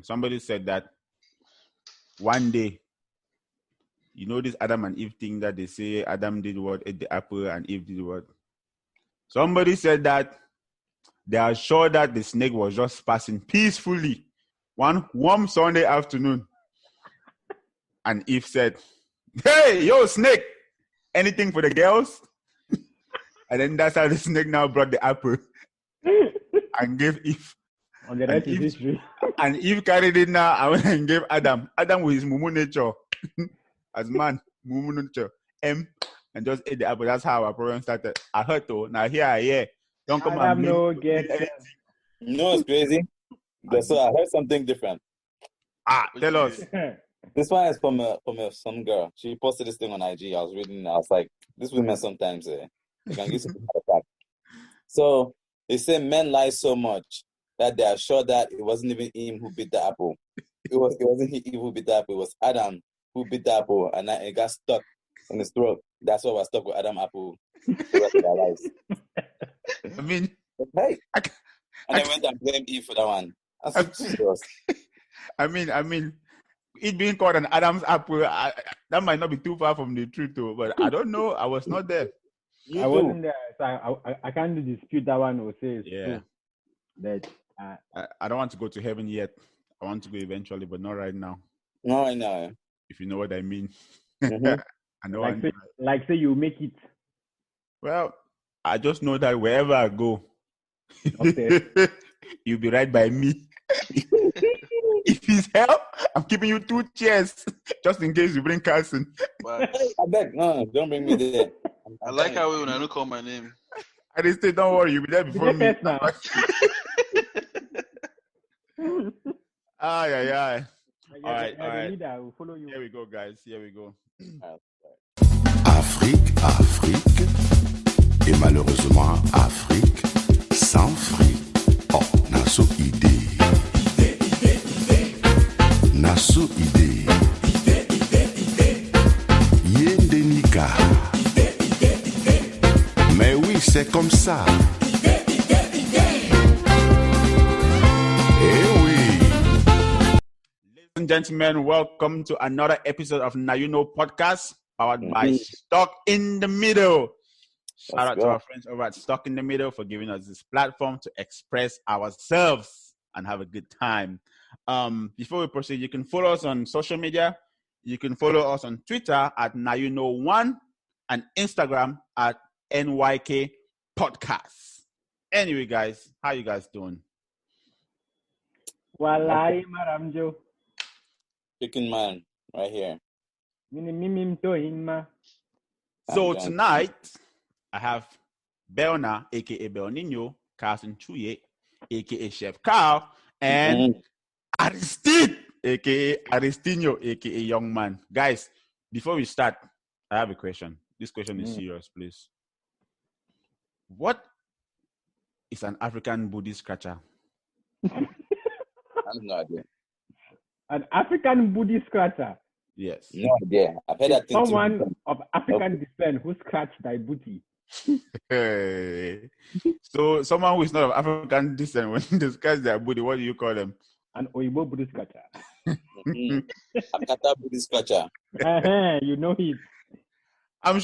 somebody said that one day, you know this Adam and Eve thing that they say Adam did what, ate the apple, and Eve did what? Somebody said that they are sure that the snake was just passing peacefully one warm Sunday afternoon. And Eve said, "Hey, yo, snake, anything for the girls?" And then that's how the snake now brought the apple and gave Eve. On the rest is history. And Eve carried it now and gave Adam. Adam with his mumu nature. As man, mumu nature. And just ate the apple. That's how our program started. I heard though. Now here I hear. Don't come Adam and no get it. No, it's crazy. So I heard something different. Tell us. This one is from some girl. She posted this thing on IG. I was reading. I was like, "This women sometimes they can give some attack." So they say men lie so much that they are sure that it wasn't even him who bit the apple. It wasn't Eve who bit the apple. It was Adam who bit the apple, and it got stuck in his throat. That's why we're stuck with Adam apple the rest of our lives. I mean, hey, and I went and blamed Eve for that one. I mean, it being called an Adam's apple, that might not be too far from the truth, though. But I don't know. I was not there. I wasn't there, so I can't dispute that one or say it's true. That I don't want to go to heaven yet. I want to go eventually, but not right now. Not right now. If you know what I mean. Mm-hmm. I know. Say you make it. Well, I just know that wherever I go, okay. You'll be right by me. If it's hell, I'm keeping you 2 chairs just in case you bring Carson. Wow. I beg, no, don't bring me there. I like how when I don't call my name. I didn't say, don't worry, you'll be there before me. Now. All right. We'll follow you. Here we go, guys. Here we go. Afrique, et malheureusement Afrique sans fric. Oh, naso idée. Naso idée. Yendenika. Mais oui, c'est comme ça. Ladies and gentlemen, welcome to another episode of Now You Know Podcast, powered by Stock in the Middle. Shout out to our friends over at Stock in the Middle for giving us this platform to express ourselves and have a good time. Before we proceed, you can follow us on social media. You can follow us on Twitter at NowYouKnow1 and Instagram at NYK Podcast. Anyway, guys, how you guys doing? Walai Maramjo. Chicken man, right here. So tonight, I have Belna, a.k.a. Belnino, Carson Chuye, a.k.a. Chef Carl, and Aristide, a.k.a. Aristino, a.k.a. Young Man. Guys, before we start, I have a question. This question is serious, please. What is an African booty scratcher? I have no idea. An African booty scratcher? Yes. No idea. I've heard that thing someone of African descent who scratched thy booty. Hey. So someone who is not of African descent, when they scratch their booty, what do you call them? An Oyibo booty scratcher. Akata booty scratcher. You know it. I'm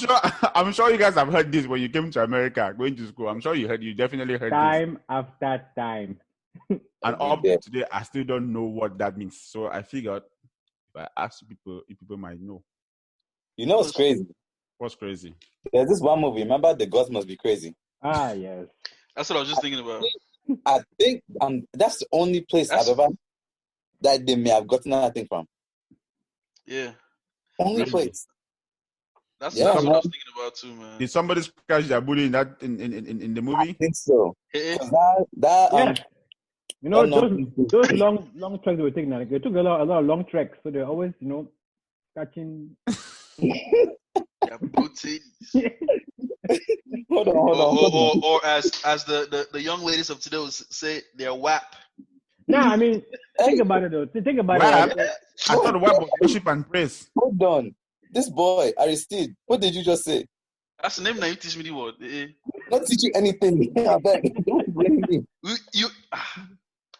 sure you guys have heard this when you came to America, going to school. I'm sure you definitely heard time this. After time. And up to today, I still don't know what that means. So I figured if I ask people, if people might know. You know what's crazy? What's crazy? There's this one movie. Remember, The Gods Must Be Crazy? Ah, yes. That's what I was just thinking about. I think that's the only place I've ever that they may have gotten that thing from. Yeah. Only place. That's what I was thinking about too, man. Did somebody scratch their booty in that in the movie? I think so. Yeah. You know, those long treks they were taking, they took a lot of long treks, so they're always, scratching. Yeah, booties. Hold on. Or as the young ladies of today would say, they're WAP. Nah, I mean, think about it though. Think about WAP? it. I thought WAP was worship and praise. Hold on. This boy, Aristide, what did you just say? That's the name that you teach me the word. Not teach you anything. I beg. Don't blame me.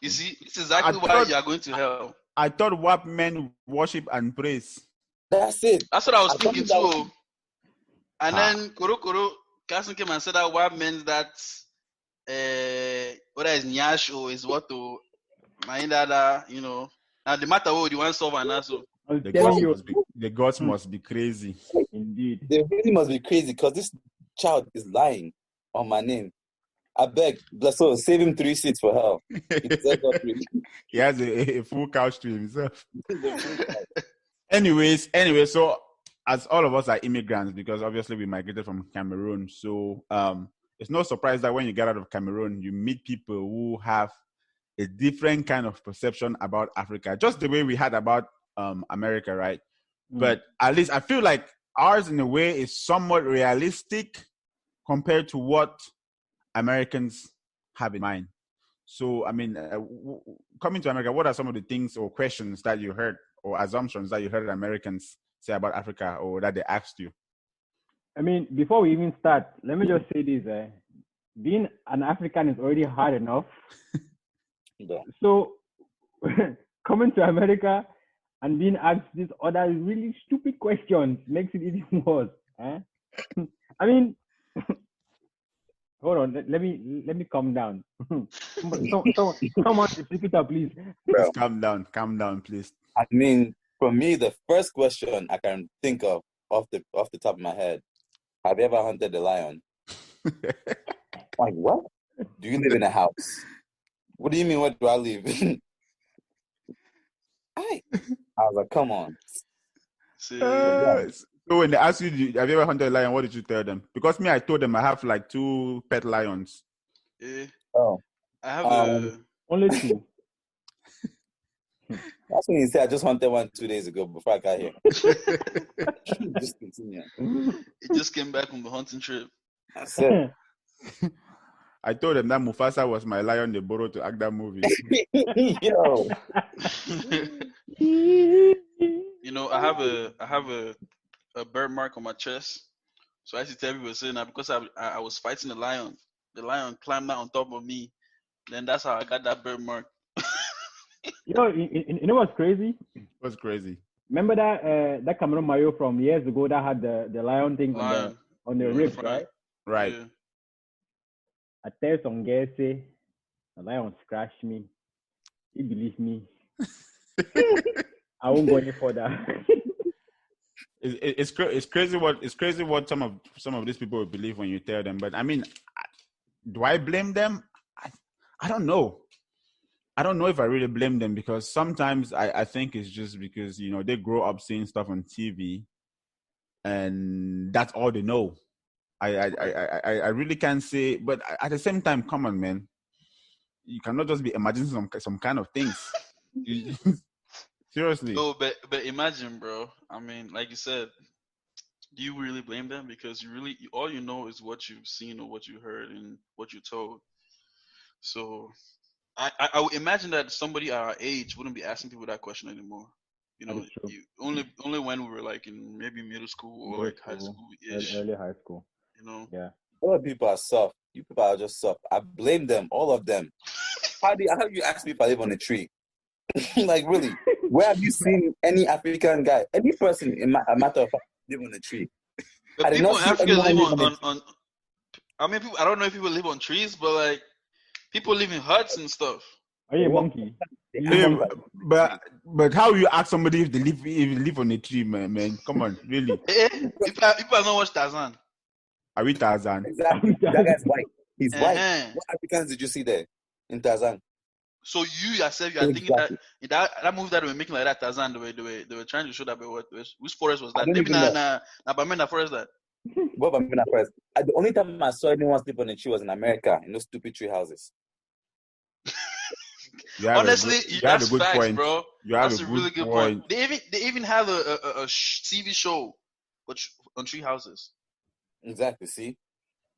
You see, this is exactly I why thought- you are going to hell. I thought WAP men worship and praise. That's it. That's what I was I thought thinking that too. was- oh. And then Koro Carson came and said that what means that whether it's Nyash or is what to Maindada, you know. Now the matter what you want to solve and also. I was The telling gods you, must be must be crazy. indeed. They really must be crazy because this child is lying on my name. I beg, bless her, save him 3 seats for hell. He deserves all 3. He has a full couch to himself. Anyway, so as all of us are immigrants, because obviously we migrated from Cameroon, so it's no surprise that when you get out of Cameroon, you meet people who have a different kind of perception about Africa, just the way we had about America, right? But at least I feel like ours, in a way, is somewhat realistic compared to what Americans have in mind. So, I mean, coming to America, what are some of the things or questions that you heard or assumptions that you heard Americans say about Africa or that they asked you? I mean, before we even start, let me just say this. Being an African is already hard enough. Yeah. So coming to America and being asked these other really stupid questions makes it even worse. I mean, hold on, let me calm down. Someone speak it up, please. Bro. Calm down, please. I mean, for me, the first question I can think of off the top of my head, have you ever hunted a lion? Like, what? Do you live in a house? What do you mean, where do I live? I was like, come on. See, So when they asked you, have you ever hunted a lion, what did you tell them? Because me, I told them I have like 2 pet lions. Oh, I have Only 2. that's when you say I just hunted one 2 days ago before I got here. Just continue. it just came back from the hunting trip. That's it. I told them that Mufasa was my lion they borrowed to act that movie. Yo. You know, I have a bird mark on my chest. So I used to tell people saying that because I was fighting the lion climbed down on top of me. Then that's how I got that bird mark. You know what's crazy? What's crazy? Remember that Cameroon Mayo from years ago that had the lion thing Lion. on the Yeah, ribs, front. right? Right. Yeah. I tell some guys say the lion scratched me. He believe me. I won't go any further. It's crazy what some of these people believe when you tell them. But I mean, do I blame them? I don't know. I don't know if I really blame them, because sometimes I think it's just because, you know, they grow up seeing stuff on TV and that's all they know. I really can't say, but at the same time, come on, man. You cannot just be imagining some kind of things. Seriously. No, but imagine, bro. I mean, like you said, do you really blame them? Because all you know is what you've seen or what you heard and what you're told. So I would imagine that somebody at our age wouldn't be asking people that question anymore. You know, That is only when we were like in maybe middle school or like high school ish. Early high school. You know. Yeah. All of people are soft. You people are just soft. I blame them, all of them. How do you ask me if I live on a tree? Like, really? Where have you seen any African guy, any person, a matter of fact, live on a tree? But I did people not in see Africa anyone live live on I mean, people, I don't know if people live on trees, but like people live in huts and stuff. Are you a monkey? Hey, but how you ask somebody if they live on a tree, man? Come on, really? People have not watched Tarzan. Are we Tarzan? Exactly. That guy's white. He's white. Uh-huh. What Africans did you see there in Tarzan? So you yourself, you are thinking that in that movie that they were making like that Tarzan, they were trying to show that, but which forest was that? Maybe na Bamenda forest that. What Bamenda forest? The only time I saw anyone sleep on a tree was in America, in those stupid tree houses. Honestly, that's facts, point. bro. That's a really good point. They even have a TV show, on tree houses. Exactly. See.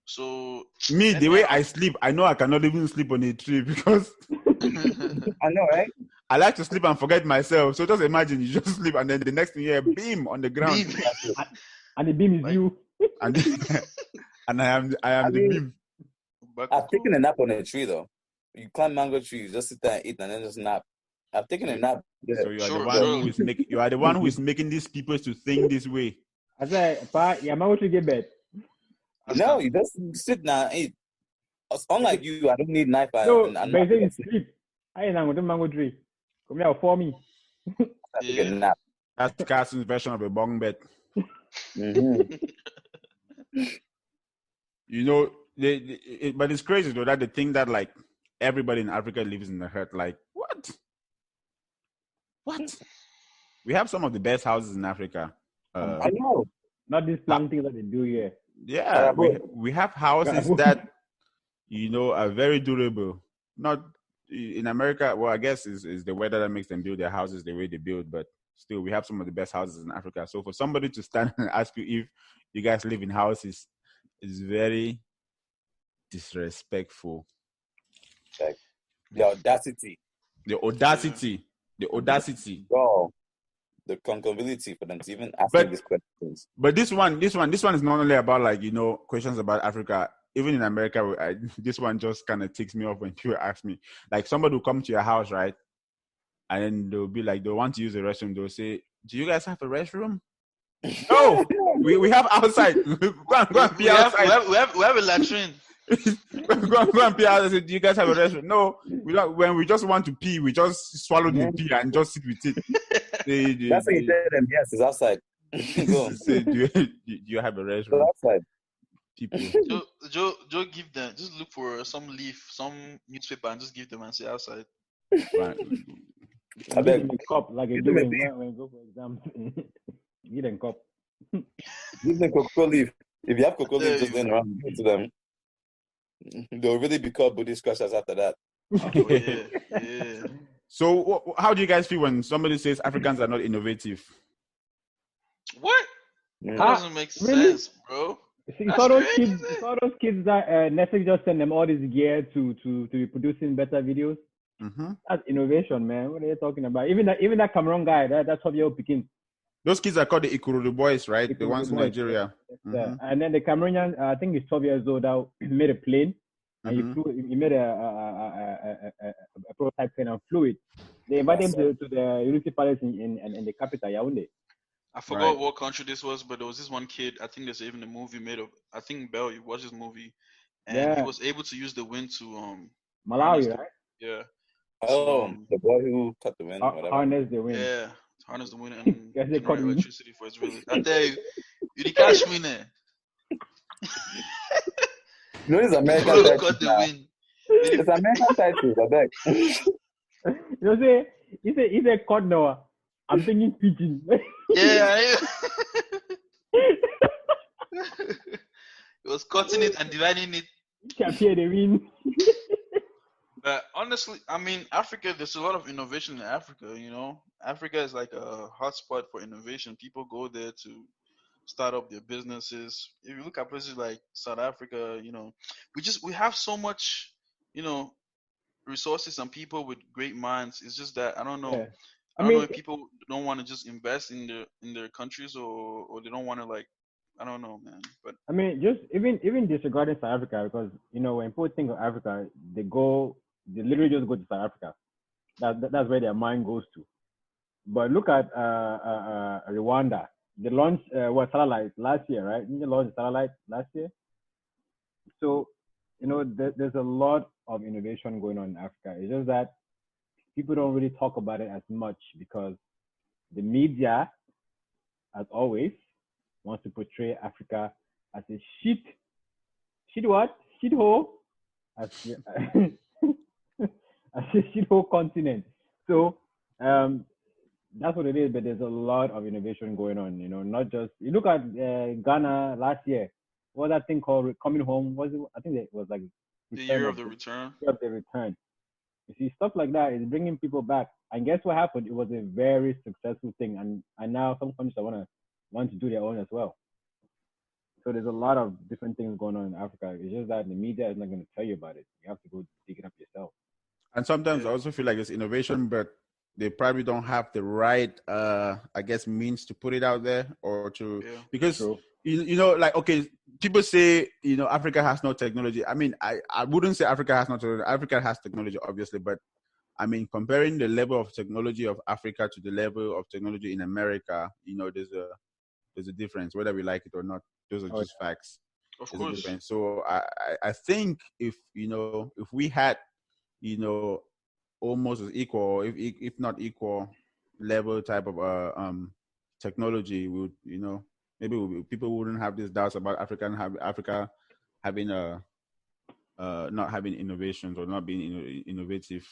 So me, the way I sleep, I know I cannot even sleep on a tree because I know, right? I like to sleep and forget myself. So just imagine you just sleep and then the next thing you hear beam on the ground. Beam. And the beam is you. And I am the beam. I've taken a nap on a tree though. You climb mango trees, just sit there and eat, and then just nap. I've taken a nap. Yeah. So you are the Sure, one sure. who is making. You are the one who is making these people to think this way. I say, pa, yeah, man, what you get bed? No, you just sit down and eat. Unlike you, I don't need knife No, and but say you sleep. I ain't going to mango tree. Come here for me. take a Yeah. nap. That's Carson's version of a bong bed. Mhm. You know, but it's crazy though that they think that like everybody in Africa lives in the hut. Like what? What? We have some of the best houses in Africa. I know. Not this planting thing that they do here. Yeah, we have houses that you know are very durable. Not in America. Well, I guess is the weather that makes them build their houses the way they build, but still, we have some of the best houses in Africa. So for somebody to stand and ask you if you guys live in houses is very disrespectful. Like, the audacity. The audacity. Oh, the concavity for them to even ask me these questions. But this one is not only about like you know questions about Africa. Even in America, this one just kind of ticks me off when people ask me. Like somebody will come to your house, right? And then they'll be like, they'll want to use the restroom. They'll say, "Do you guys have a restroom?" No, we have outside. go and pee outside. We have a latrine. go and pee outside. I said, "Do you guys have a restroom?" No, we don't. When we just want to pee, we just swallow the pee and just sit with it. That's what you tell them. Yes, it's outside. Go. Say, do you have a It's restroom? outside. People. Joe, give them. Just look for some leaf, some newspaper, and just give them and say outside. Right. I Give beg. them a cup like you do when you go for exams. Give them cup. Give them cocoa leaf. If you have cocoa leaf, just then around give it to them. They'll really be called Buddhist crushers after that. Oh, yeah. So, how do you guys feel when somebody says Africans are not innovative? What? That Mm. doesn't make really? sense, bro. You That's saw those crazy. kids. You saw those kids that Netflix just send them all this gear to be producing better videos. Mm-hmm. That's innovation, man. What are you talking about? Even that Cameroon guy, that's what you're picking. Those kids are called the Ikorodu boys, right? The Ikorodu ones in boys, Nigeria. Yeah. And then the Cameroonian, I think he's 12 years old now, made a plane. And he made a prototype plane and flew it. They invited him to the Unity Palace in the capital, Yaoundé. I forgot what country this was, but there was this one kid. I think there's even a movie made of. I think Bell, you watched this movie, and he was able to use the wind to Malawi, right? Yeah. Oh, So, the boy who cut the wind, whatever. Harness the wind. yeah, harness the wind and Guys, they generate call me. electricity for his village. I tell you, you did catch me there. You know, it's American Look titles at the now. wind. It's American titles, I beg. You say, he's a cod Noah. I'm thinking pigeon. Yeah. He was cutting it and dividing it. Champion the wind. But honestly, I mean, Africa, there's a lot of innovation in Africa, you know. Africa is like a hotspot for innovation. People go there to start up their businesses. If you look at places like South Africa, you know, we have so much, you know, resources and people with great minds. It's just that I don't know. Yeah. I don't know if people don't want to just invest in their countries or they don't want to, like, I don't know, man. But I mean, just even disregarding South Africa, because you know when people think of Africa, they literally just go to South Africa. That's where their mind goes to. But look at Rwanda. They launched satellite last year, right? Didn't they launch a satellite last year? So you know there's a lot of innovation going on in Africa. It's just that people don't really talk about it as much because the media, as always, wants to portray Africa as a shithole, as a shithole continent. So that's what it is. But there's a lot of innovation going on. You know, not just you look at Ghana last year. What was that thing called? Coming Home? Was it? I think it was like the year of the return. Year of the return. You see, stuff like that is bringing people back. And guess what happened? It was a very successful thing. And now some countries want to do their own as well. So there's a lot of different things going on in Africa. It's just that the media is not going to tell you about it. You have to go dig it up yourself. And sometimes I also feel like it's innovation, but they probably don't have the right, I guess, means to put it out there or to because you know, like, okay, people say, you know, Africa has no technology. I mean, I wouldn't say Africa has no technology. Africa has technology, obviously, but I mean, comparing the level of technology of Africa to the level of technology in America, you know, there's a difference, whether we like it or not. Those are just facts. Of There's a course. difference. So I think if, you know, if we had, you know, almost as equal, if not equal level type of technology, would, you know, maybe people wouldn't have these doubts about Africa having not having innovations or not being innovative.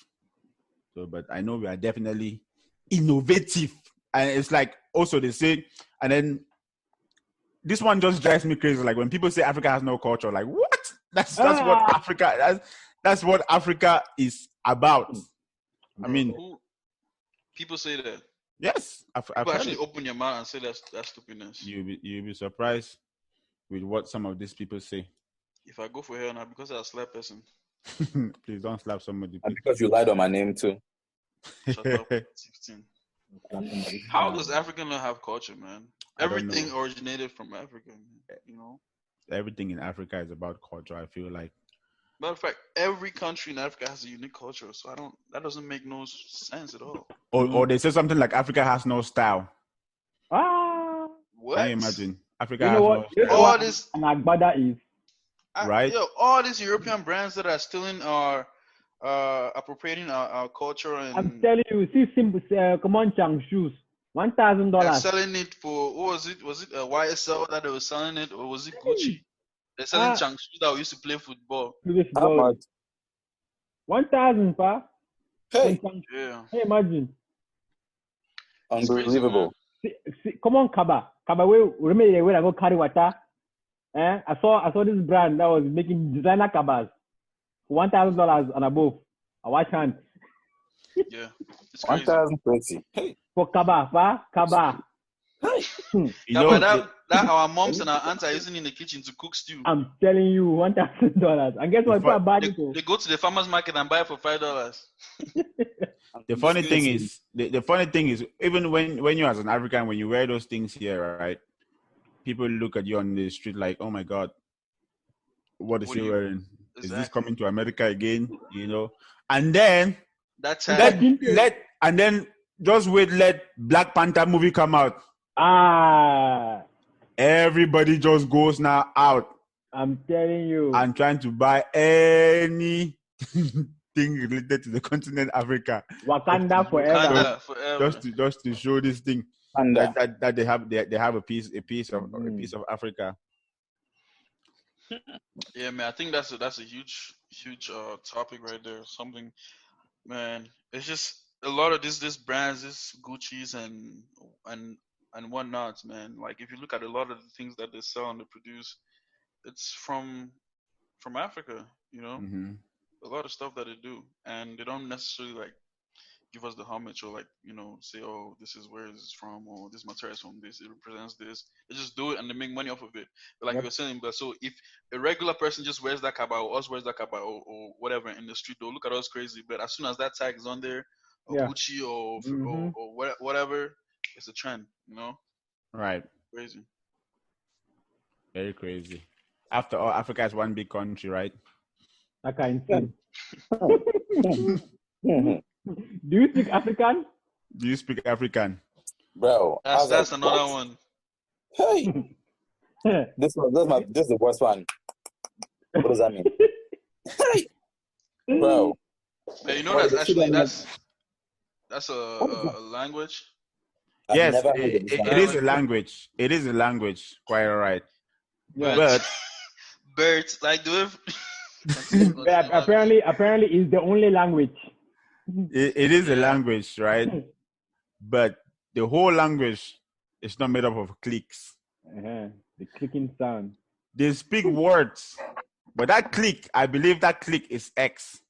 So, but I know we are definitely innovative, and it's like also they say, and then this one just drives me crazy. Like when people say Africa has no culture, like what? That's what Africa. That's what Africa is about. I mean, people say that. Yes, I've People heard actually it. open your mouth and say that's stupidness. You'll be surprised with what some of these people say. If I go for hell now because I slap person. Please don't slap somebody. And because you lied on my name too. Shut up. 16. How does Africa not have culture, man? I don't Everything know. originated from Africa, you know? Everything in Africa is about culture, I feel like. Matter of fact, every country in Africa has a unique culture, so that doesn't make no sense at all. Or they say something like Africa has no style. What? Can you imagine? Africa You has know what? no You know style. what All this, an agbada is? Right? Yo, all these European brands that are stealing our, appropriating our culture I'm and telling you, see simple Common Chang shoes. $1,000. selling it for, what was it? Was it YSL that they were selling it, or was it Gucci? They're selling Chang shoes that we used to play football. How much? 1,000, pa. Hey, Yeah, Hey, imagine. it's crazy, unbelievable. See, come on, Kaba. Kaba, remember when I go carry water? I saw this brand that was making designer Kabas for $1,000 and above. I watch hand yeah, it's crazy. 1,020. Hey, for Kaba, pa. Kaba. You Yeah, know, but that our moms and our aunts are using in the kitchen to cook stew. I'm telling you, $1,000. And guess what? The fu- Bad They go to the farmer's market and buy it for $5. the funny thing is, the funny thing is, even when you as an African, when you wear those things here, right? People look at you on the street like, oh my God, what is What he do you- wearing? Is this Exactly. coming to America again? You know? And then That let tag. just wait, let Black Panther movie come out. Everybody just goes now out I'm telling you. and trying to buy anything related to the continent Africa. Wakanda forever. Wakanda forever. Just to show this thing that they have a piece of Africa. Yeah, man. I think that's a huge topic right there. Something, man. It's just a lot of these brands, this Gucci's and whatnot, man. Like if you look at a lot of the things that they sell and they produce, it's from Africa. You know, Mm-hmm. a lot of stuff that they do, and they don't necessarily like give us the homage or like, you know, say, oh, this is where this is from, or this material is from this, it represents this. They just do it and they make money off of it. But like you were saying, but so if a regular person just wears that kaba or us wears that kaba or whatever in the street, they'll look at us crazy. But as soon as that tag is on there, or Gucci or whatever, it's a trend, you know? Right. Crazy. Very crazy. After all, Africa is one big country, right? That kind of thing. Do you speak African? Do you speak African? Bro, That's another one. Hey, this is the worst one. What does that mean? Hey, bro. But you know that's actually that's a language. Yes, it is a language. It is a language. Quite all right. Yeah. But Birds, like do But apparently it's the only language. it is a language, right? But the whole language is not made up of clicks. The clicking sound. They speak words, but that click, I believe that click is X.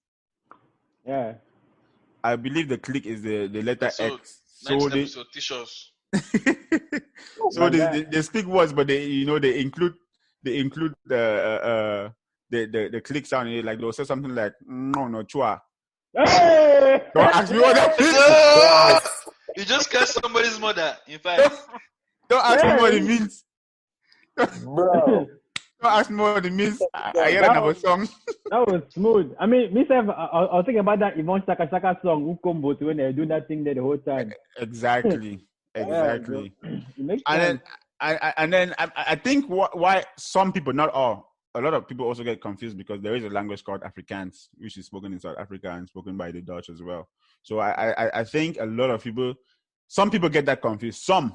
Yeah. I believe the click is the letter X. Next episode, t-shirts. So they speak words, but they include the click sound in it. Like they'll say something like no chua. Hey! Don't ask me what that means. You just cursed somebody's mother. In fact, Don't ask me what it means. Bro. Don't ask more than miss. I hear That another was- song. That was smooth. I mean, myself, I was thinking about that Yvonne Shaka Shaka song, Ukombo, when they're doing that thing there the whole time. Exactly. Yeah, Exactly. it makes And sense. then I think why some people, not all, a lot of people also get confused because there is a language called Afrikaans, which is spoken in South Africa and spoken by the Dutch as well. So I think a lot of people, some people get that confused. Some,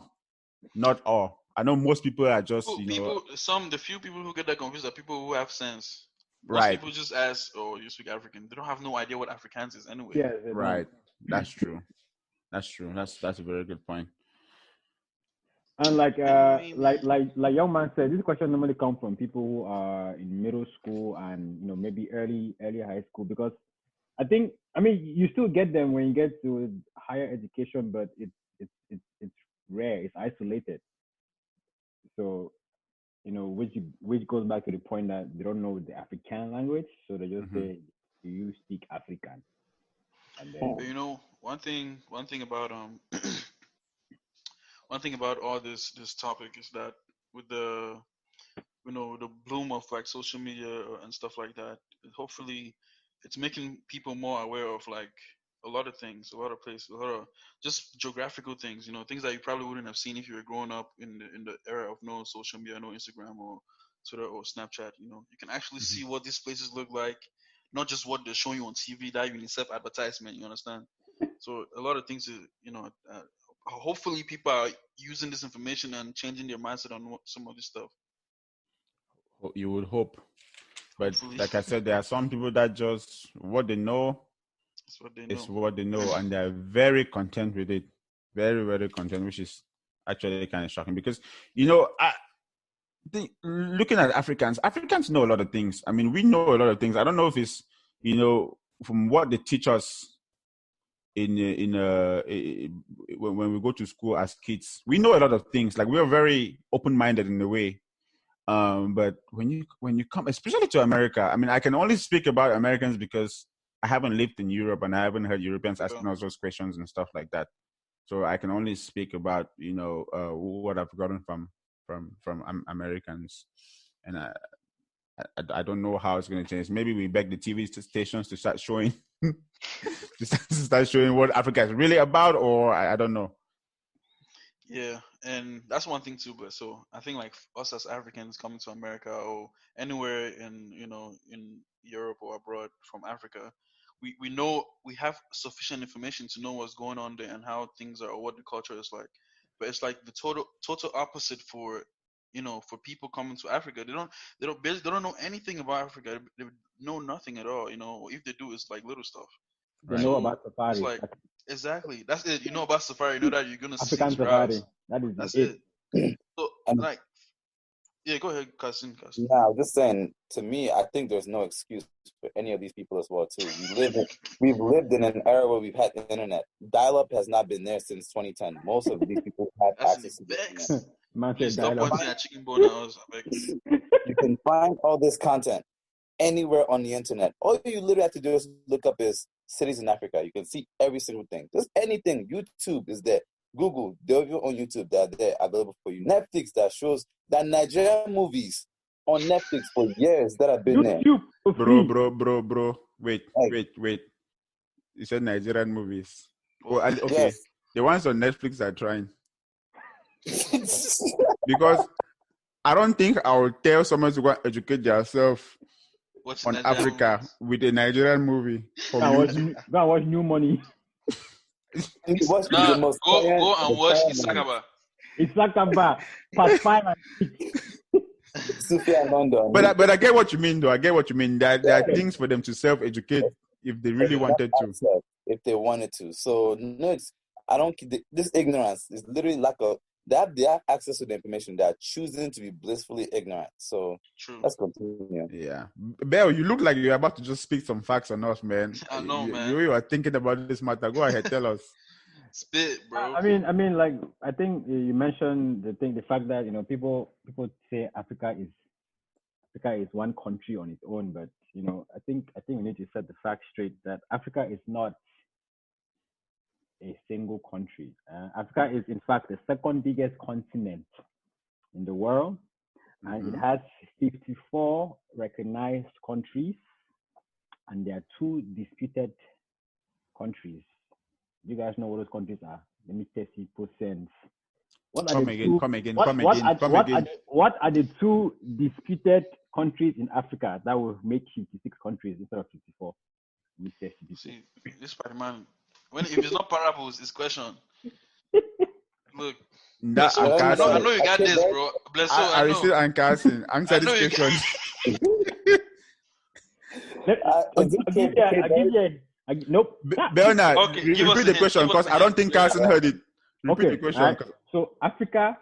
not all. I know most people are just, The few people who get that confused are people who have sense. Most right, people just ask, "Oh, you speak African." They don't have no idea what Afrikaans is anyway. Yes, they don't. right. That's true. That's true. That's a very good point. And like Anyway, like young man said, this question normally comes from people who are in middle school and maybe early high school, because I think, I mean, you still get them when you get to higher education, but it's rare, it's isolated. So which goes back to the point that they don't know the African language, so they just say, "Do you speak African?" And then but one thing about one thing about all this topic is that with the the bloom of like social media and stuff like that, hopefully it's making people more aware of like a lot of things, a lot of places, a lot of just geographical things, things that you probably wouldn't have seen if you were growing up in the era of no social media, no Instagram or Twitter or Snapchat. You can actually see what these places look like, not just what they're showing you on TV, that UNICEF advertisement. You understand? So a lot of things, hopefully people are using this information and changing their mindset on some of this stuff. You would hope. But Hopefully. like I said, there are some people that just what they know That's what they is know. what they know, and they're very content with it. Very, very content, which is actually kind of shocking because, I think looking at Africans know a lot of things. I mean, we know a lot of things. I don't know if it's, from what they teach us when we go to school as kids, we know a lot of things. Like, we're very open-minded in a way. But when you come, especially to America, I mean, I can only speak about Americans because I haven't lived in Europe and I haven't heard Europeans asking us those questions and stuff like that. So I can only speak about what I've gotten from Americans, and I don't know how it's going to change. Maybe we beg the TV stations to start showing what Africa is really about, or I don't know. Yeah, and that's one thing too. But so I think like us as Africans coming to America or anywhere in in Europe or abroad from Africa, we know we have sufficient information to know what's going on there and how things are or what the culture is like. But it's like the total opposite for for people coming to Africa. They don't know anything about Africa. They know nothing at all. If they do, it's like little stuff. they Right. know So about it's safari. like exactly that's it. You know about safari. You know that you're gonna see African safari. giraffes. That is That's it. it. So And like, yeah, go ahead, Cousin. now, just saying, to me, I think there's no excuse for any of these people as well, too. We've lived in an era where we've had internet. Dial-up has not been there since 2010. Most of these people have That's an access to the internet. vex. Man Please said stop dialogue. pointing at chicken bone now. Vex. You can find all this content anywhere on the internet. All you literally have to do is look up is cities in Africa. You can see every single thing. Just anything. YouTube is there. Google, they're on YouTube. They're there available for you. Netflix that shows that Nigerian movies on Netflix for years that have been there. YouTube for free. Bro. Wait. You said Nigerian movies. Well, Okay. Yes. The ones on Netflix are trying. Because I don't think I will tell someone to go and educate themselves what's on Nigerian Africa movies? with a Nigerian movie from Go and YouTube. watch New Money. What's Nah, the most go current- and the watch current one? Isakaba. It's Sakaba, part 5 and 6. Sophia London. But I get what you mean, though. I get what you mean. There are things for them to self-educate if they really wanted to. If they wanted to. So no, I don't. This ignorance is literally lack of. They have access to the information. They are choosing to be blissfully ignorant. So True. let's continue. Yeah. Belle, you look like you're about to just speak some facts on us, man. I know, man. You are thinking about this matter. Go ahead, tell us. Spit, bro. I mean, like, I think you mentioned the fact that people say Africa is one country on its own, but I think we need to set the facts straight that Africa is not a single country. Africa is in fact the second biggest continent in the world, and it Mhm. has 54 recognized countries, and there are 2 disputed countries. You guys know what those countries are? Let me test it for sense. What are Come the again, two? come again, What come what again, are come what are again. the, what are the 2 disputed countries in Africa that will make 56 countries instead of 54? Let me test it. See, this Spider-Man, if it's not parables, it's question. Look, That Blesso, and Let me I Carson. know you got this, bro. Blesso, I know. Aristotle and Carson. Answer I this know you question. I'll Is it give you. I'll give you. Nope. Bernard, Okay, give us repeat a the hint, question give us because a I don't hint, think Bernard. Carson heard it. Repeat the Okay. question. Right. So Africa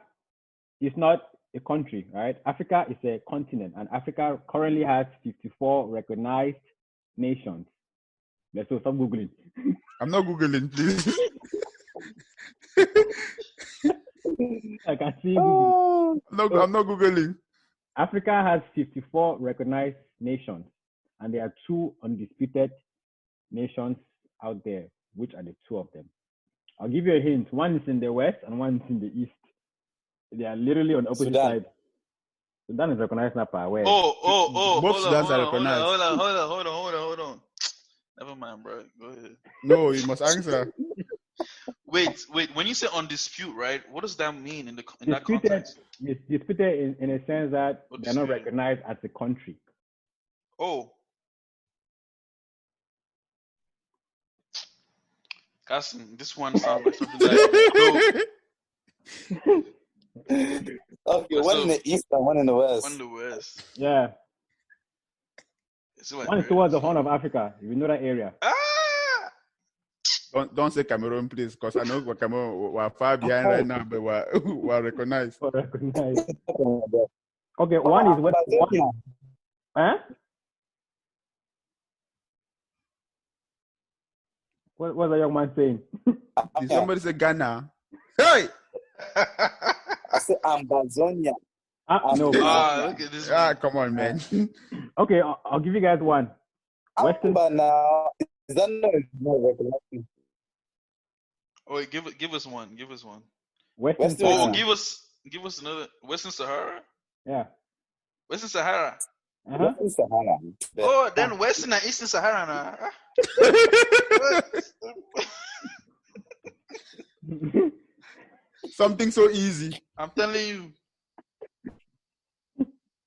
is not a country, right? Africa is a continent, and Africa currently has 54 recognized nations. Let's stop googling. I'm not Googling, please. I can see Google. I'm not Googling. Africa has 54 recognized nations, and there are 2 undisputed nations out there. Which are the 2 of them? I'll give you a hint. One is in the west and one is in the east. They are literally on the opposite Sudan. sides. Sudan is recognized now per where? Oh, Both hold Sudans are recognized. on. Never mind, bro. Go ahead. No, you must answer. Wait. When you say on dispute, right? What does that mean in that Disputed, context? it's disputed in a sense that Oh, they're not disputed. recognized as a country. Oh, Carson, this one sounds like something that you know. Okay, one in the east and one in the west. One in the west. Yeah. It's like One is towards the Horn of Africa. If you know that area. Don't say Cameroon, please, because I know Cameroon we're far behind right now, but we're recognized. Recognized. Okay, one is what? Huh? What was the young man saying? Did somebody say Ghana? Hey! I said Ambazonia. No. Look at this. Come on, man. Okay, I'll give you guys one. Western. But now, is that not recognized? Oh, wait, give us one. Give us one. Western Western- Sahara. Oh, give us another. Western Sahara. Yeah. Western Sahara. Uh-huh. Western Sahara. Oh, then Western and Eastern Sahara now. Something so easy. I'm telling you.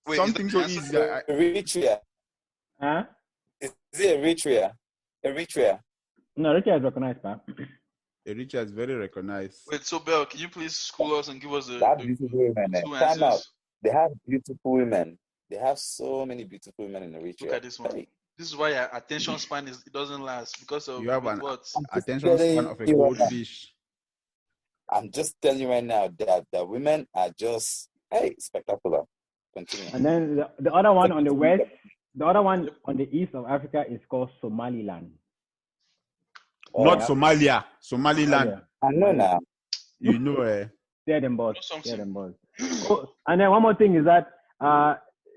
Wait, Something so easy. Eritrea. Huh? Is it Eritrea? Eritrea. No, Eritrea is recognized, man. Eritrea is very recognized. Wait, so Bell, can you please school us and give us They have beautiful women. two Time out. answers? They have beautiful women. They have so many beautiful women in Eritrea. Look at this one. Hey, This is why your attention span it doesn't last because of You have an what? attention span of a goldfish. I'm just telling you right now that the women are just spectacular. Continue. And then the other one on the west, the other one on the east of Africa is called Somaliland. Not yeah. Somalia. Somaliland. I know now. You know, They're them boss. Something. They're them boss. Oh, and then one more thing is that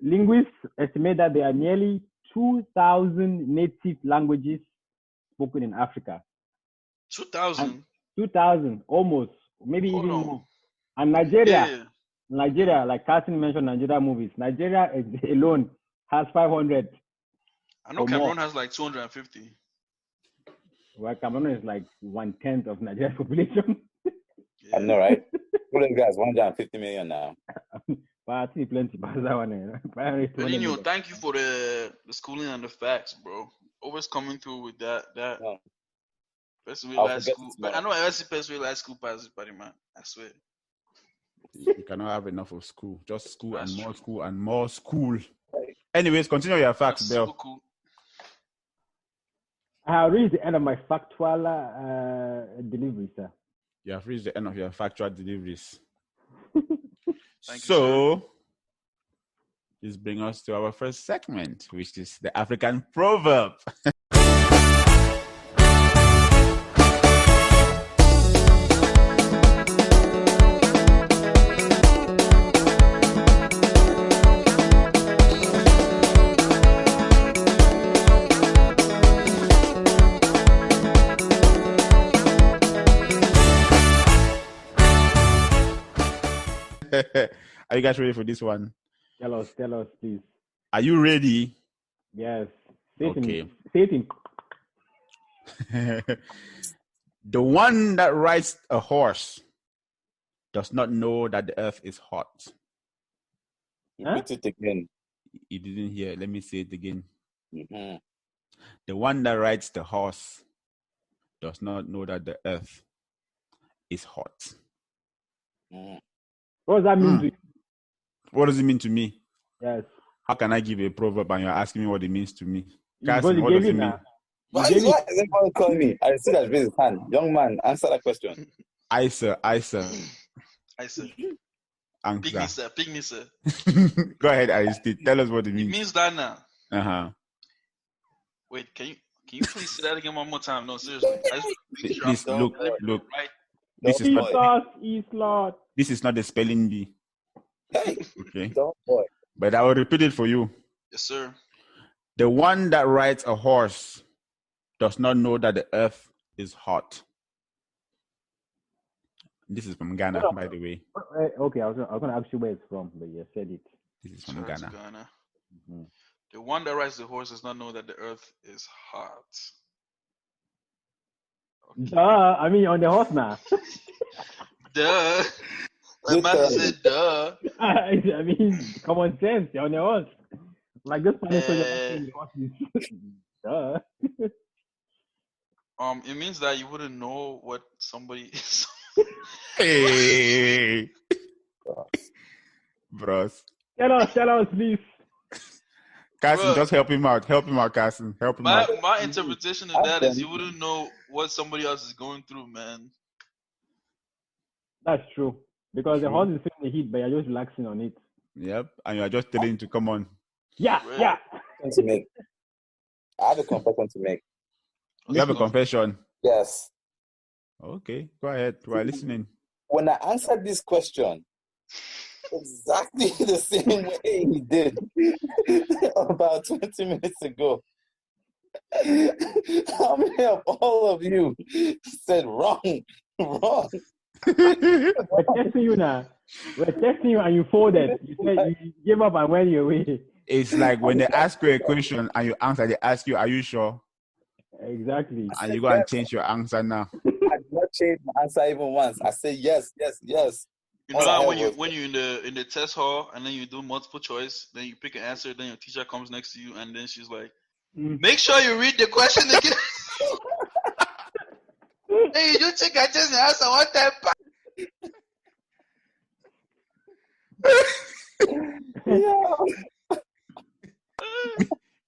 linguists estimate that there are nearly 2,000 native languages spoken in Africa. 2000. 2,000, almost, maybe Hold even on. more. And Nigeria, Yeah. Nigeria, like Carson mentioned, Nigeria movies. Nigeria alone has 500. I know or Cameroon more. has like 250. Well, Cameroon is like 1/10 of Nigeria's population. Yeah. I know, right? What are you guys? 150 million now. But I think plenty. But that one, Benigno, thank you for the schooling and the facts, bro. Always coming through with that. No. Best I'll way forget school. it But I tomorrow. know every best way school passes, buddy, man. I swear. you cannot have enough of school. Just school That's and more true. school and more school. Anyways, continue your facts, That's Bill. so cool. I have reached the end of my factual delivery, sir. You have reached the end of your factual deliveries. Thank you, So, this brings us to our first segment, which is the African proverb. Are you guys ready for this one? Tell us, please. Are you ready? Yes. Okay. Say it in. The one that rides a horse does not know that the earth is hot. Repeat it again. You didn't hear. Let me say it again. Mm-hmm. The one that rides the horse does not know that the earth is hot. Mm. What does that mean to you? What does it mean to me? Yes. How can I give a proverb and you're asking me what it means to me? Because Carson, you what gave does it it mean? now. Why is everyone calling me? I see that raise his hand. Young man, answer that question. Isa. I said, Answer. pygmy sir. Go ahead, Aristide. Tell us what it It means. means that now. Uh-huh. Wait, can you please say that again one more time? No, seriously. I just want to make sure Please I'm look. right. This is Don't not. boy. East Lord. This is not the spelling bee. Hey, Okay. don't boy. But I will repeat it for you. Yes, sir. The one that rides a horse does not know that the earth is hot. This is from Ghana, by the way. Okay, I was going to ask you where it's from, but you said it. This is from Shout out to Ghana. Ghana. Mhm. The one that rides the horse does not know that the earth is hot. Okay. Duh. I mean, on the horse now. Duh. Like man said, duh. I mean, common sense. You're on the horse. Like this Spanish soldier. Duh. It means that you wouldn't know what somebody is. Hey, bros. Tell us, please. Carson, Bruh. just help him out. Help him out, Carson. Help him out. My interpretation of that is you wouldn't know what somebody else is going through, man. That's true. Because the horse is feeling the heat, but you're just relaxing on it. Yep. And you are just telling him to come on. Yeah, Right. yeah. To make. I have a confession to make. You have a confession. Yes. Okay, go ahead. We're listening. When I answered this question, exactly the same way he did about 20 minutes ago, how many of all of you said wrong? We're testing you now. We're testing you and you folded. You said you gave up and went your way. It's like when they ask you a question and you answer, they ask you, are you sure? Exactly. And you go and change your answer now. I did not change my answer even once. I said yes. You know how when you're in the test hall and then you do multiple choice, then you pick an answer, then your teacher comes next to you and then she's like, make sure you read the question again. Hey, you do take a test and answer one time.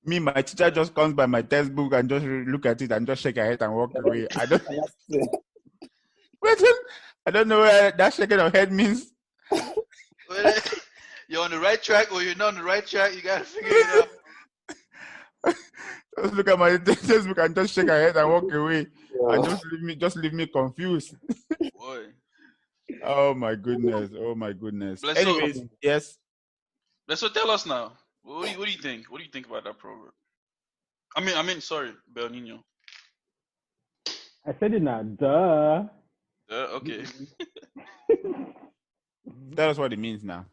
Me, my teacher just comes by my textbook and just look at it and just shake her head and walk away. I don't know what that shaking of head means. You're on the right track or you're not on the right track. You gotta figure it out. Just look at my textbook and just shake her head and walk away. And just leave me confused. Boy. Oh my goodness. Bless Anyways, you. yes. So tell us now. What do you think? What do you think about that proverb? I mean, sorry, Bel Nino. I said it now. Duh. Okay. Tell us what it means now.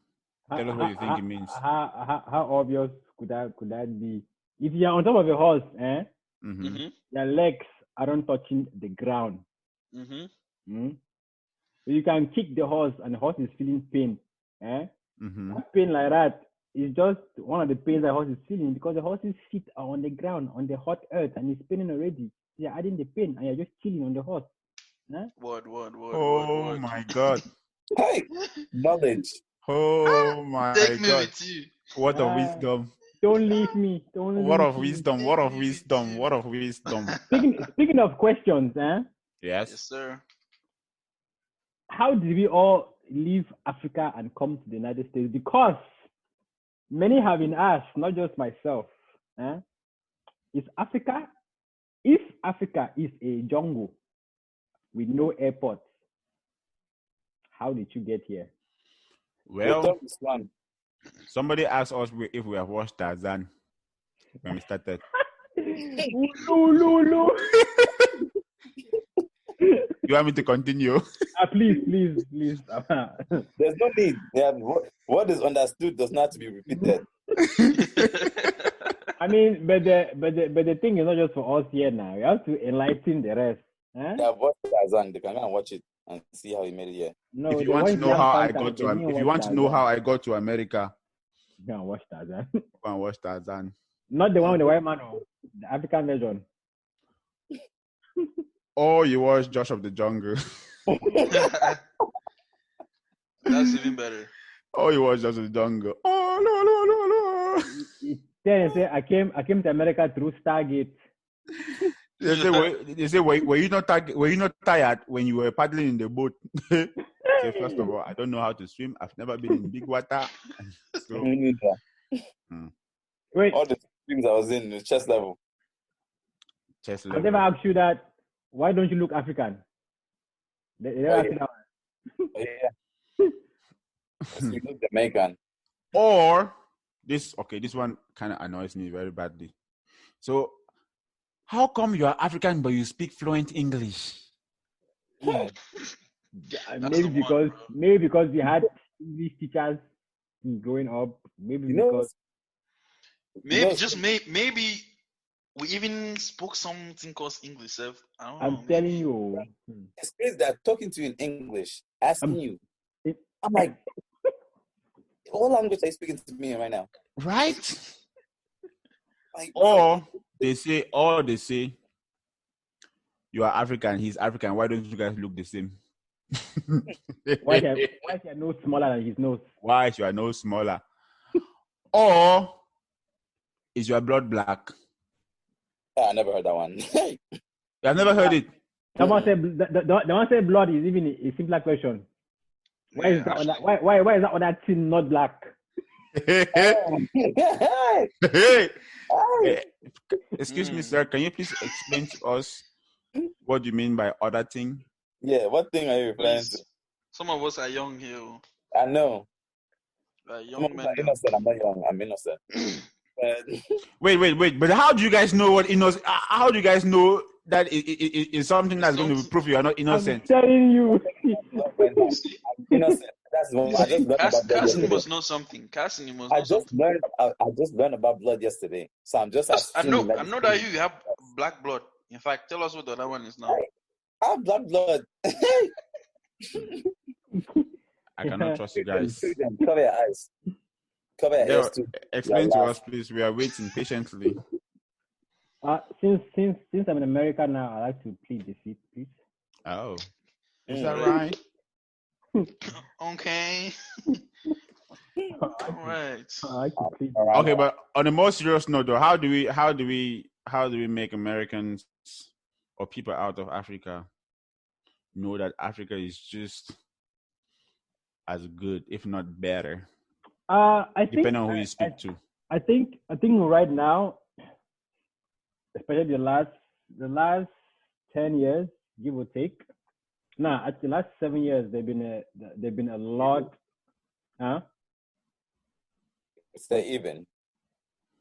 Tell us what you think it means. How obvious could that be? If you're on top of a horse, Mm-hmm. your legs aren't touching the ground. Mm-hmm. So you can kick the horse and the horse is feeling pain. Mm-hmm. That pain like that is just one of the pains the horse is feeling because the horse's feet are on the ground, on the hot earth, and it's paining already. You're adding the pain and you're just chilling on the horse. Word. Oh my God. Hey, knowledge. Oh my Take me God. with you. What of wisdom. Don't leave me. What of wisdom. What of wisdom. What of wisdom. Speaking of questions, Yes, Yes. sir. how did we all leave Africa and come to the United States? Because many have been asked, not just myself, if Africa is a jungle with no airports, how did you get here? Well, somebody asked us if we have watched Tarzan when we started. You want me to continue? Please. There's no need. Yeah, what is understood does not have to be repeated. I mean, but the thing is not just for us here now. You have to enlighten the rest. Huh? Yeah, watch Tarzan. They can go and watch it and see how he made it here. No, If you the want to ones know young how I fans got out, to, they didn't if you watch want to know Tarzan. how I got to America, Go and watch Tarzan. go and watch Tarzan. Not the one with the white man, no. The African version. Or you watch Josh of the Jungle. That's even better. Or you watch Josh of the Jungle. Oh no. Then say I came to America through Stargate. They say, were you not tired when you were paddling in the boat? Say, first of all, I don't know how to swim. I've never been in big water. So, Me neither. Wait, All the things I was in the chest level. chest I level. never asked you that. Why don't you look African? They never asked you that one. Yeah. You look Jamaican. Or this one kind of annoys me very badly. So, how come you are African but you speak fluent English? That's Maybe the one, because bro. we had English teachers growing up. Maybe You know, because Maybe we even spoke something called English. I don't know. I'm telling you. it's crazy that talking to you in English, asking you. it- I'm like, what language are you speaking to me right now? Right? Like, Or they say, you are African, he's African. Why don't you guys look the same? Why is your nose smaller than his nose? Why is your nose smaller? Or is your blood black? I never heard that one. You have never heard it. Someone said the one said blood is even a simpler question. Why is that actually. why is that other thing not black? Excuse me, sir. Can you please explain to us what you mean by other thing? Yeah, what thing are you referring to? Please. Some of us are young here. I know. Like Some of young us men. are innocent. I'm not young. I'm innocent. Wait. But how do you guys know what innocent? How do you guys know that it is something that's going to prove you are not innocent? I'm telling you. You see? I'm innocent. That's what I just learned about blood Cassie yesterday. must know something. Cassie must know I just learned. I just learned about blood yesterday, so I'm just I assuming know that you have black blood. In fact, tell us what the other one is now. I have black blood. I cannot trust you guys. Cover your eyes. Cover your Yeah, ears too. explain to us, please. We are waiting patiently. Since I'm in America now, I like to plead the fifth, please. Oh, is that right? Okay. All right. I like to plead. Okay, but on a more serious note, though, how do we make Americans or people out of Africa know that Africa is just as good, if not better, I think depending on who you speak to? I think right now, especially the last 10 years, give or take. Nah, at the last 7 years, they've been a lot. Huh? Stay even.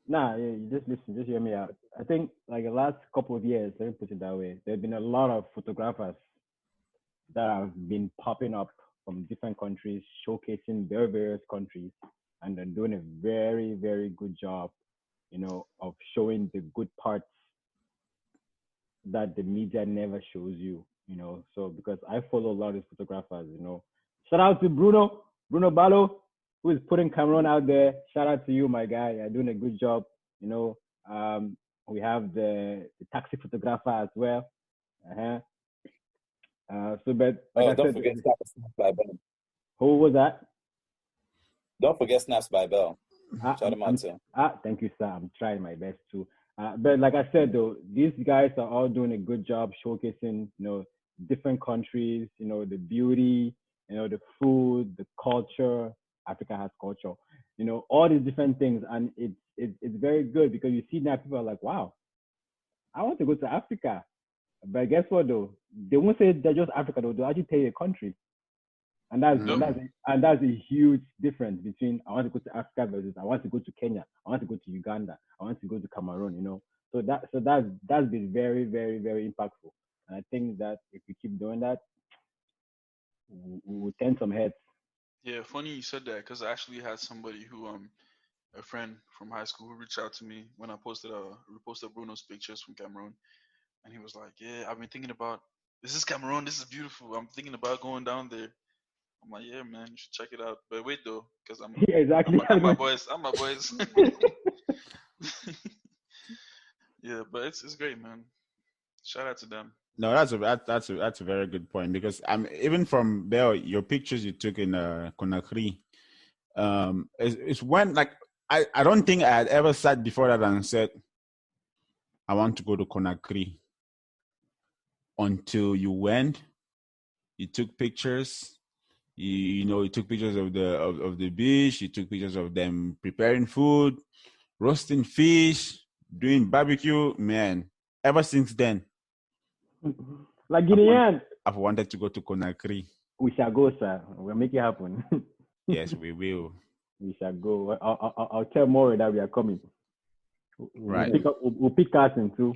Nah, yeah, you just listen, just hear me out. I think like the last couple of years, let me put it that way, there have been a lot of photographers that have been popping up from different countries, showcasing their various countries, and they're doing a very, very good job, of showing the good parts that the media never shows you, So because I follow a lot of these photographers, Shout out to Bruno Ballo, who is putting Cameroon out there. Shout out to you, my guy. You're doing a good job. We have the taxi photographer as well. But like Don't forget Snaps by Bell. Who was that? Don't forget Snaps by Bell. Shout him out too. Thank you, sir. I'm trying my best too. But like I said, though, these guys are all doing a good job showcasing, different countries, the beauty, the food, the culture. Africa has culture, all these different things, and it's very good because you see now people are like, wow, I want to go to Africa, but guess what though? They won't say they're just Africa though. They'll actually tell you a country, and that's a huge difference between I want to go to Africa versus I want to go to Kenya, I want to go to Uganda, I want to go to Cameroon, So that's been very, very, very impactful. And I think that if we keep doing that, we'll turn some heads. Yeah, funny you said that because I actually had somebody who a friend from high school who reached out to me when I reposted Bruno's pictures from Cameroon, and he was like, "Yeah, I've been thinking about this is Cameroon. This is beautiful. I'm thinking about going down there." I'm like, "Yeah, man, you should check it out." But wait though, because Yeah, exactly. I'm my boys. I'm my boys. Yeah, but it's great, man. Shout out to them. No, that's a very good point because I'm even from there. Your pictures you took in Conakry, it's when like I don't think I had ever sat before that and said I want to go to Conakry until you went. You took pictures. You took pictures of the beach. You took pictures of them preparing food, roasting fish, doing barbecue. Man, ever since then, Like Guinean. I've wanted to go to Conakry. We shall go, sir. We'll make it happen. Yes, we will. We shall go. I'll tell Maury that we are coming. Right. We'll pick Carson too.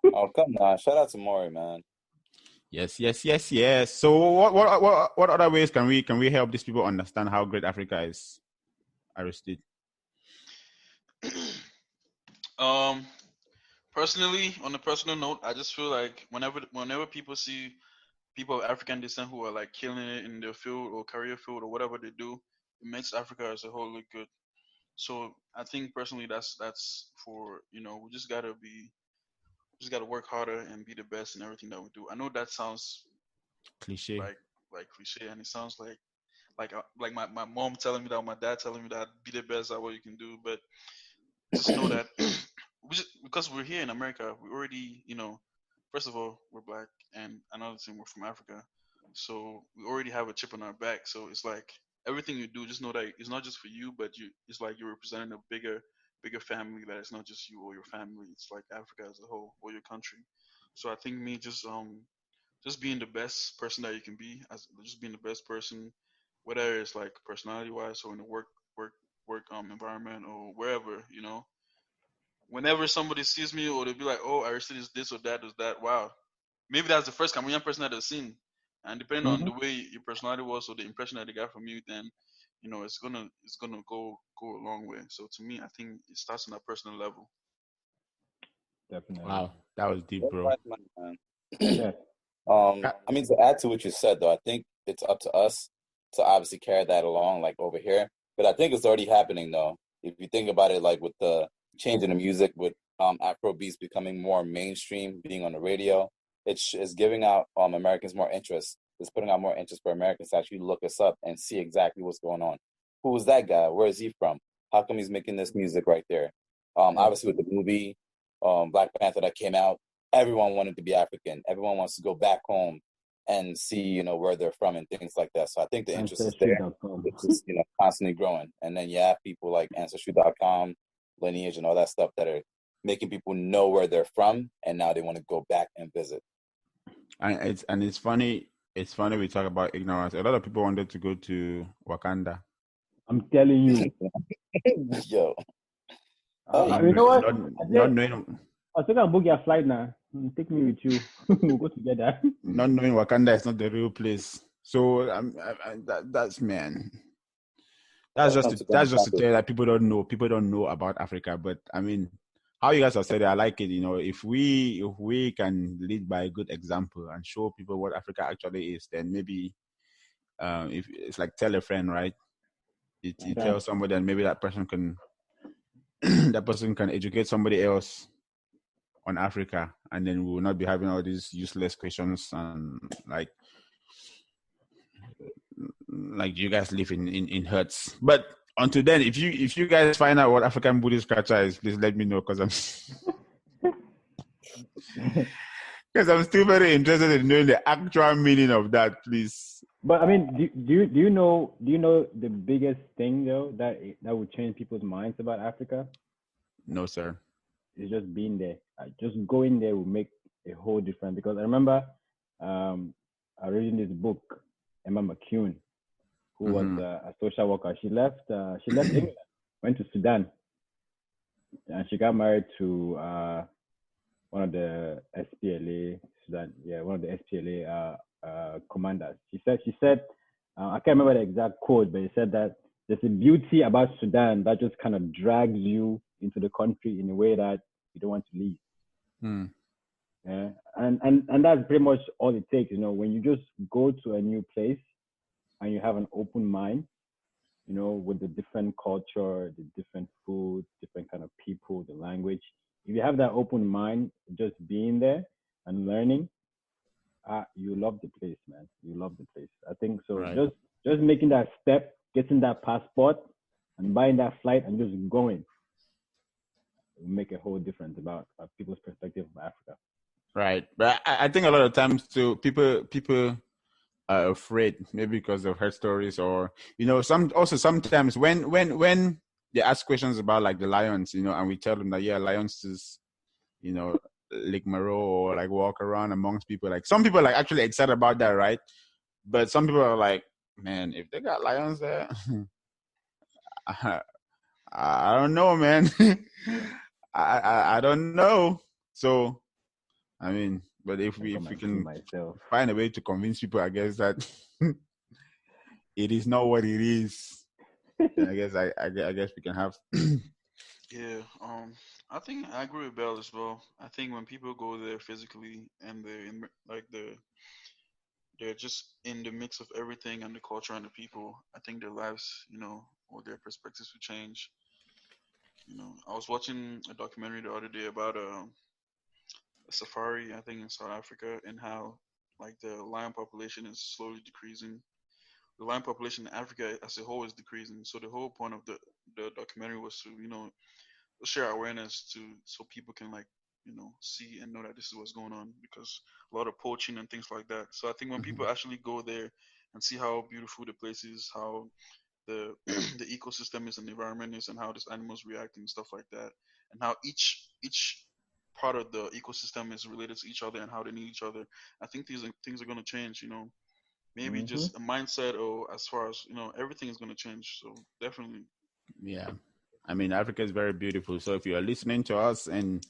Oh, come on. Shout out to Maury, man. Yes. So what other ways can we help these people understand how great Africa is, Aristide? Personally, on a personal note, I just feel like whenever people see people of African descent who are like killing it in their field or career field or whatever they do, it makes Africa as a whole look good. So I think personally that's for we just gotta work harder and be the best in everything that we do. I know that sounds Cliche. like cliche, and it sounds like my mom telling me that, or my dad telling me that be the best at what you can do, but just know that because we're here in America, we already, first of all, we're black, and another thing, we're from Africa, so we already have a chip on our back. So it's like everything you do, just know that it's not just for you, but it's like you're representing a bigger family. That it's not just you or your family. It's like Africa as a whole or your country. So I think me just being the best person that you can be, as just being the best person, whether it's like personality wise or in the work environment or wherever, whenever somebody sees me or they'll be like, "Oh, Aristide is this or that, is that." Wow, maybe that's the first Cameroonian person that they've seen, and depending on the way your personality was or the impression that they got from you, then it's gonna go a long way. So to me, I think it starts on a personal level. Definitely. Wow, that was deep, bro. Right, man. Yeah. I mean, to add to what you said, though, I think it's up to us to obviously carry that along, like over here. But I think it's already happening, though. If you think about it, like with the change in the music, with Afro beats becoming more mainstream, being on the radio, it's giving out Americans more interest. It's putting out more interest for Americans to actually look us up and see exactly what's going on. Who is that guy? Where is he from? How come he's making this music right there? Obviously, with the movie Black Panther that came out, everyone wanted to be African. Everyone wants to go back home and see, where they're from and things like that. So I think the interest is there. It's just, constantly growing. And then you have people like Ancestry.com, Lineage, and all that stuff that are making people know where they're from, and now they want to go back and visit. And it's funny. It's funny we talk about ignorance. A lot of people wanted to go to Wakanda. I'm telling you. Yo. You know what? Not knowing. I think I'll book your flight now. Take me with you. We'll go together. Not knowing Wakanda is not the real place. So that's man. That's just to tell that people don't know. People don't know about Africa. But I mean, how you guys have said it, I like it. If we can lead by a good example and show people what Africa actually is, then maybe if it's like tell a friend, right? You tell somebody, and maybe that person can educate somebody else on Africa, and then we will not be having all these useless questions and like you guys live in huts. But until then, if you guys find out what African Buddhist culture is, please let me know, because I'm still very interested in knowing the actual meaning of that, please. But I mean, do you know the biggest thing though that would change people's minds about Africa? No, sir. It's just being there. Just going there will make a whole difference. Because I remember I read in this book, Emma McCune, who was a social worker. She left England, went to Sudan, and she got married to one of the SPLA Sudan. Yeah, one of the SPLA commanders. She said, I can't remember the exact quote, but he said that there's a beauty about Sudan that just kind of drags you into the country in a way that you don't want to leave. Yeah, and that's pretty much all it takes. When you just go to a new place and you have an open mind, with the different culture, the different food, different kind of people, the language. If you have that open mind, just being there and learning, you love the place, man. You love the place. I think so. Right. Just making that step, getting that passport, and buying that flight and just going will make a whole difference about people's perspective of Africa. Right, but I think a lot of times too, people are afraid, maybe because of her stories, or sometimes when they ask questions about like the lions, and we tell them that lions is, Lake Maro, or like walk around amongst people. Like some people are like actually excited about that, right? But some people are like, man, if they got lions there, I don't know, man. I don't know. So, I mean, but if we can find a way to convince people, I guess that it is not what it is. I guess I guess we can have. Yeah, I think I agree with Bell as well. I think when people go there physically and they're just in the mix of everything and the culture and the people, I think their lives, or their perspectives will change. I was watching a documentary the other day about a safari, I think in South Africa, and how like the lion population is slowly decreasing. The lion population in Africa as a whole is decreasing. So the whole point of the documentary was to share awareness so people can see and know that this is what's going on, because a lot of poaching and things like that. So I think when people actually go there and see how beautiful the place is, how the the ecosystem is and the environment is, and how these animals react and stuff like that, and how each part of the ecosystem is related to each other and how they need each other, I think things are going to change. Maybe just a mindset, or as far as everything is going to change. So definitely. Yeah, I mean, Africa is very beautiful. So if you are listening to us and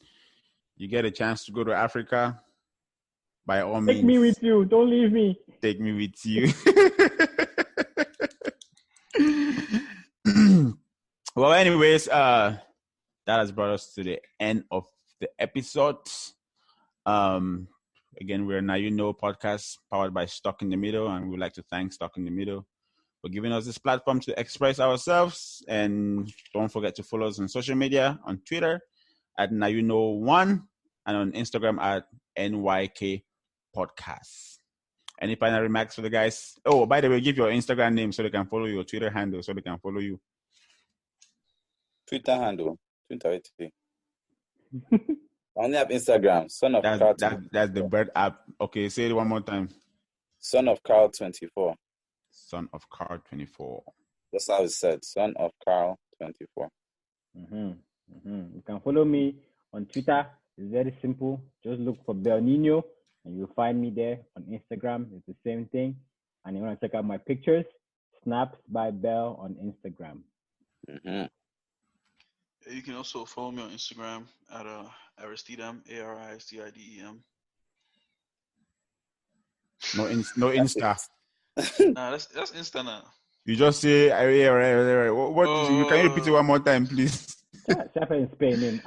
you get a chance to go to Africa, by all means, take me with you. Don't leave me. Take me with you. Well, anyways, that has brought us to the end of the episode. Again, we're Now You Know podcast powered by Stuck in the Middle, and we'd like to thank Stuck in the Middle for giving us this platform to express ourselves. And don't forget to follow us on social media, on Twitter at Now You Know 1, and on Instagram at NYK Podcast. Any final remarks for the guys? Oh, by the way, give your Instagram name so they can follow you, your Twitter handle so they can follow you. Twitter handle. Twitter. I only have Instagram. Son of Carl. That's the bird app. Okay, say it one more time. Son of Carl 24. Son of Carl 24. That's how it's said. Son of Carl 24. You can follow me on Twitter. It's very simple. Just look for Bel Nino and you'll find me there. On Instagram, it's the same thing. And you want to check out my pictures, Snaps by Bell on Instagram. You can also follow me on Instagram at Aristidem, ARISTIDEM. No Insta. Nah, that's Insta now. You just say what can you repeat it one more time, please? In Spain.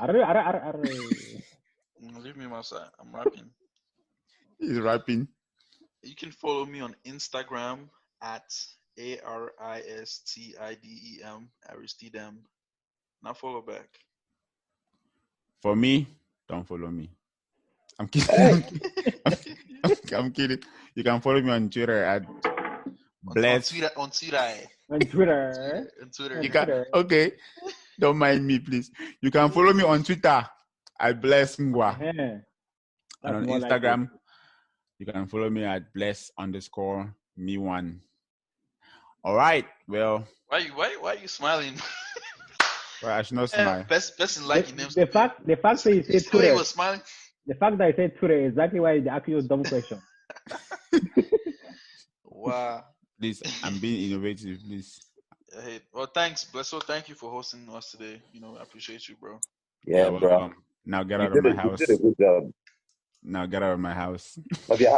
Leave me outside. I'm rapping. He's rapping. You can follow me on Instagram at ARISTIDEM, Aristidem. Now follow back. For me, don't follow me. I'm kidding. I'm kidding. You can follow me on Twitter at Bless. On Twitter. You can, okay. Don't mind me, please. You can follow me on Twitter at Bless Ngwa. And on Instagram, you can follow me at Bless_me1. All right. Well. Why are you smiling? Well, I should not smile. Best like names. The fact that you said Twitter. He was smiling. The fact that I said Twitter is exactly why they ask you a dumb question. Wow. Please, I'm being innovative, please. Hey, well, thanks, Blesso. Thank you for hosting us today. I appreciate you, bro. Yeah, bro. Now get out of my house. You did a good job. Now get out of my house. Yeah.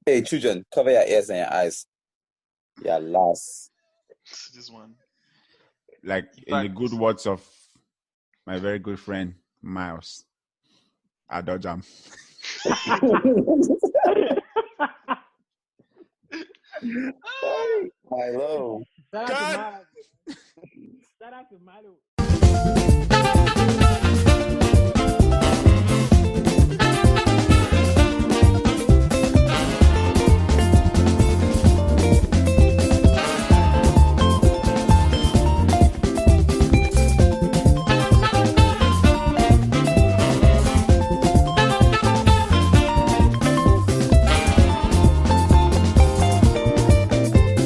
Hey, children, cover your ears and your eyes. Yeah, last. This one. Like in the good words of my very good friend Miles, I dodge him. Milo. Shout out to God. Milo. Shout out to Milo.